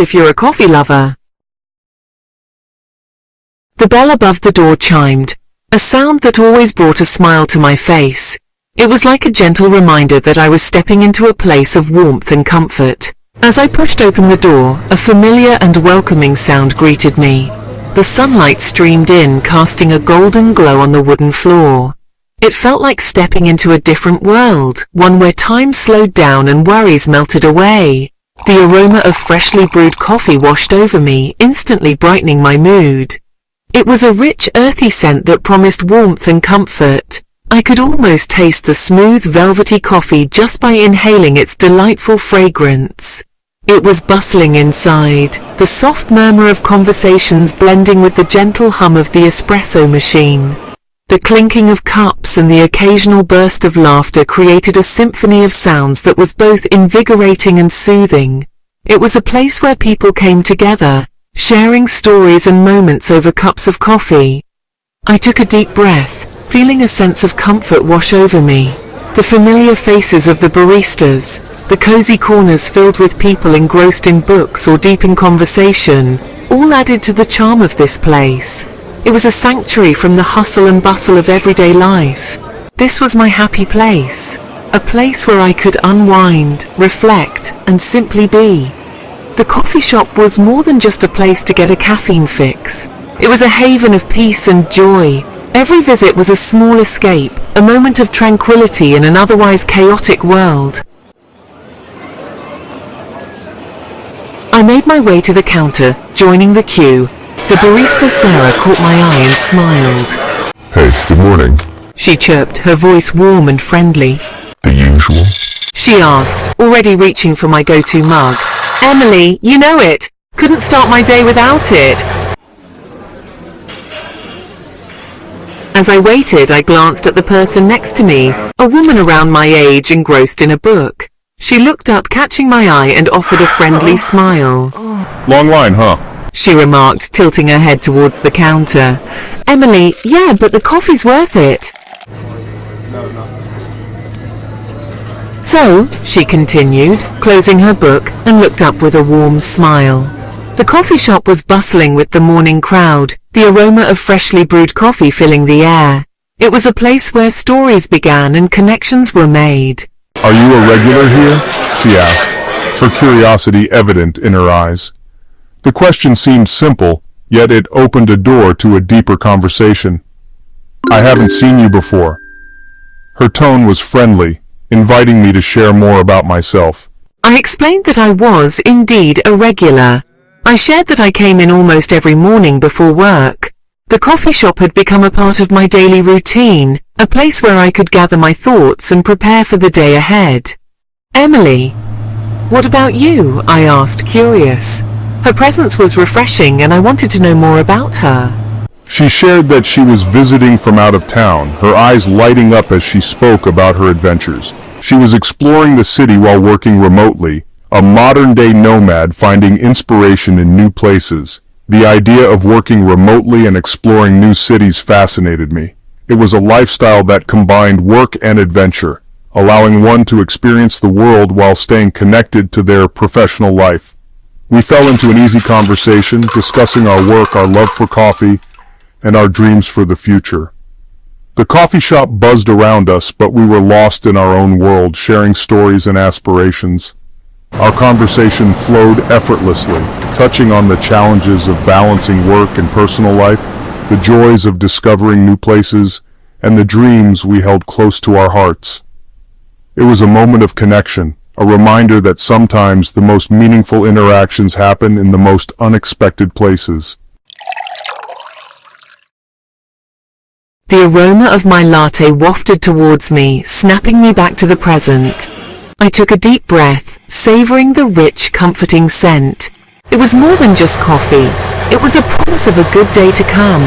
if you're a coffee lover. The bell above the door chimed, a sound that always brought a smile to my face. It was like a gentle reminder that I was stepping into a place of warmth and comfort. As I pushed open the door, a familiar and welcoming sound greeted me. The sunlight streamed in, casting a golden glow on the wooden floor. It felt like stepping into a different world, one where time slowed down and worries melted away. The aroma of freshly brewed coffee washed over me, instantly brightening my mood. It was a rich, earthy scent that promised warmth and comfort. I could almost taste the smooth, velvety coffee just by inhaling its delightful fragrance. It was bustling inside, the soft murmur of conversations blending with the gentle hum of the espresso machine. The clinking of cups and the occasional burst of laughter created a symphony of sounds that was both invigorating and soothing. It was a place where people came together, sharing stories and moments over cups of coffee. I took a deep breath, feeling a sense of comfort wash over me. The familiar faces of the baristas, the cozy corners filled with people engrossed in books or deep in conversation, all added to the charm of this place. It was a sanctuary from the hustle and bustle of everyday life. This was my happy place, a place where I could unwind, reflect, and simply be. The coffee shop was more than just a place to get a caffeine fix. It was a haven of peace and joy. Every visit was a small escape, a moment of tranquility in an otherwise chaotic world. I made my way to the counter, joining the queue. The barista Sarah caught my eye and smiled. Hey, good morning. She chirped, her voice warm and friendly. The usual? She asked, already reaching for my go-to mug. Emily, you know it. Couldn't start my day without it. As I waited, I glanced at the person next to me, a woman around my age engrossed in a book. She looked up, catching my eye, and offered a friendly smile. Long line, huh? She remarked, tilting her head towards the counter. Emily, yeah, but the coffee's worth it. So, she continued, closing her book, and looked up with a warm smile. The coffee shop was bustling with the morning crowd, the aroma of freshly brewed coffee filling the air. It was a place where stories began and connections were made. Are you a regular here? She asked, her curiosity evident in her eyes. The question seemed simple, yet it opened a door to a deeper conversation. I haven't seen you before. Her tone was friendly, inviting me to share more about myself. I explained that I was, indeed, a regular. I shared that I came in almost every morning before work. The coffee shop had become a part of my daily routine, a place where I could gather my thoughts and prepare for the day ahead. Emily, what about you? I asked, curious. Her presence was refreshing and I wanted to know more about her. She shared that she was visiting from out of town, her eyes lighting up as she spoke about her adventures. She was exploring the city while working remotely, a modern-day nomad finding inspiration in new places. The idea of working remotely and exploring new cities fascinated me. It was a lifestyle that combined work and adventure, allowing one to experience the world while staying connected to their professional life. We fell into an easy conversation, discussing our work, our love for coffee, and our dreams for the future. The coffee shop buzzed around us, but we were lost in our own world, sharing stories and aspirations. Our conversation flowed effortlessly, touching on the challenges of balancing work and personal life, the joys of discovering new places, and the dreams we held close to our hearts. It was a moment of connection, a reminder that sometimes the most meaningful interactions happen in the most unexpected places. The aroma of my latte wafted towards me, snapping me back to the present. I took a deep breath, savoring the rich, comforting scent. It was more than just coffee. It was a promise of a good day to come.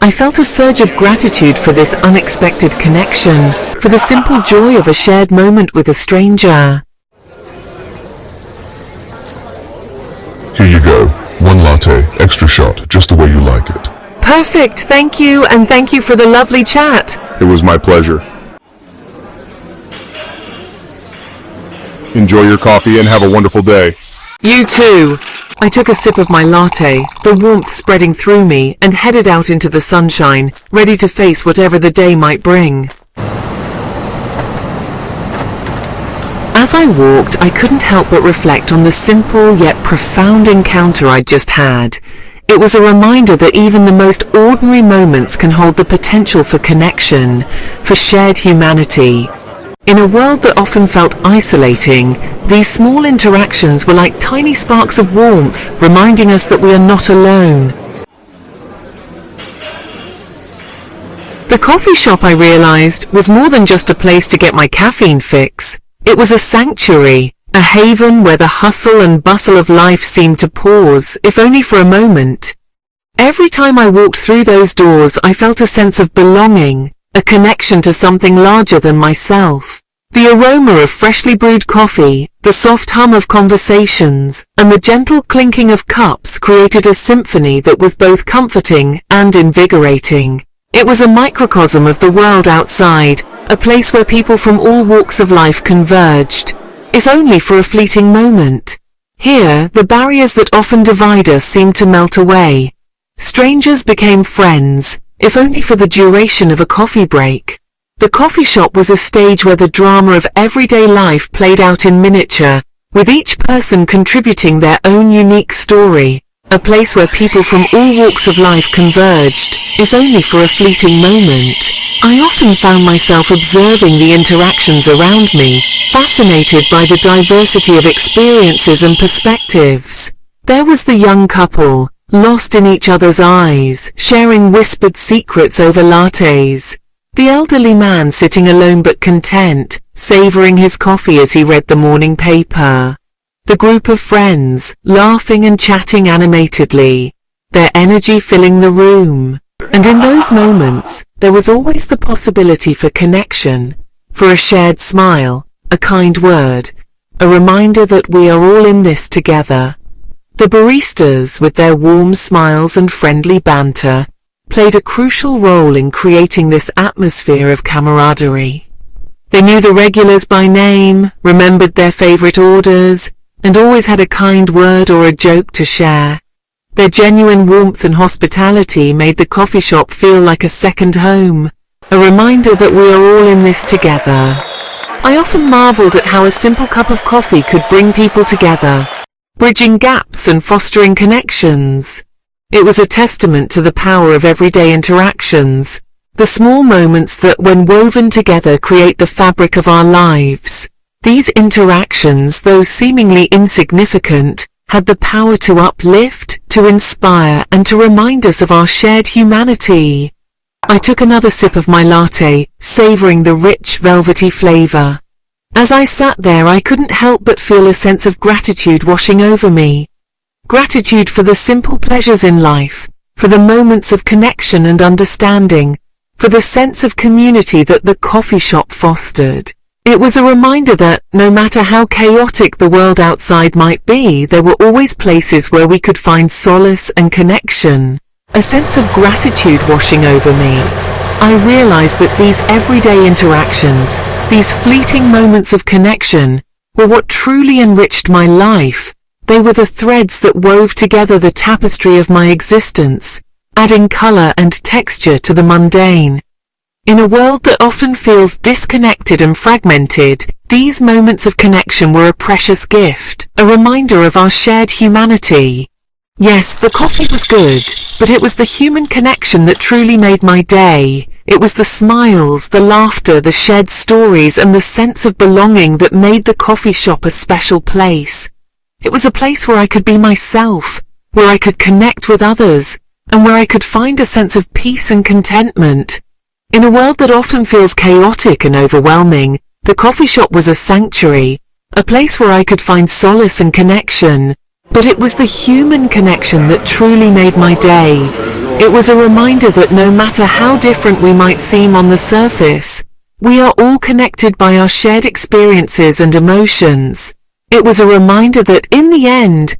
I felt a surge of gratitude for this unexpected connection, for the simple joy of a shared moment with a stranger. Here you go. One latte, extra shot, just the way you like it. Perfect, thank you, and thank you for the lovely chat. It was my pleasure. Enjoy your coffee and have a wonderful day. You too. I took a sip of my latte, the warmth spreading through me, and headed out into the sunshine, ready to face whatever the day might bring. As I walked, I couldn't help but reflect on the simple yet profound encounter I'd just had. It was a reminder that even the most ordinary moments can hold the potential for connection, for shared humanity. In a world that often felt isolating, these small interactions were like tiny sparks of warmth, reminding us that we are not alone. The coffee shop, I realized, was more than just a place to get my caffeine fix. It was a sanctuary, a haven where the hustle and bustle of life seemed to pause, if only for a moment. Every time I walked through those doors, I felt a sense of belonging, a connection to something larger than myself. The aroma of freshly brewed coffee, the soft hum of conversations, and the gentle clinking of cups created a symphony that was both comforting and invigorating. It was a microcosm of the world outside, a place where people from all walks of life converged, if only for a fleeting moment. Here, the barriers that often divide us seemed to melt away. Strangers became friends, if only for the duration of a coffee break. The coffee shop was a stage where the drama of everyday life played out in miniature, with each person contributing their own unique story. A place where people from all walks of life converged, if only for a fleeting moment. I often found myself observing the interactions around me, fascinated by the diversity of experiences and perspectives. There was the young couple, lost in each other's eyes, sharing whispered secrets over lattes. The elderly man sitting alone but content, savoring his coffee as he read the morning paper. The group of friends, laughing and chatting animatedly, their energy filling the room. And in those moments, there was always the possibility for connection, for a shared smile, a kind word, a reminder that we are all in this together. The baristas, with their warm smiles and friendly banter, played a crucial role in creating this atmosphere of camaraderie. They knew the regulars by name, remembered their favorite orders, and always had a kind word or a joke to share. Their genuine warmth and hospitality made the coffee shop feel like a second home, a reminder that we are all in this together. I often marveled at how a simple cup of coffee could bring people together, bridging gaps and fostering connections. It was a testament to the power of everyday interactions, the small moments that, when woven together, create the fabric of our lives. These interactions, though seemingly insignificant, had the power to uplift, to inspire, and to remind us of our shared humanity. I took another sip of my latte, savoring the rich, velvety flavor. As I sat there, I couldn't help but feel a sense of gratitude washing over me. Gratitude for the simple pleasures in life, for the moments of connection and understanding, for the sense of community that the coffee shop fostered. It was a reminder that, no matter how chaotic the world outside might be, there were always places where we could find solace and connection. A sense of gratitude washing over me. I realized that these everyday interactions, these fleeting moments of connection, were what truly enriched my life. They were the threads that wove together the tapestry of my existence, adding color and texture to the mundane. In a world that often feels disconnected and fragmented, these moments of connection were a precious gift, a reminder of our shared humanity. Yes, the coffee was good, but it was the human connection that truly made my day. It was the smiles, the laughter, the shared stories, and the sense of belonging that made the coffee shop a special place. It was a place where I could be myself, where I could connect with others, and where I could find a sense of peace and contentment. In a world that often feels chaotic and overwhelming, the coffee shop was a sanctuary, a place where I could find solace and connection. But it was the human connection that truly made my day. It was a reminder that no matter how different we might seem on the surface, we are all connected by our shared experiences and emotions. It was a reminder that, in the end,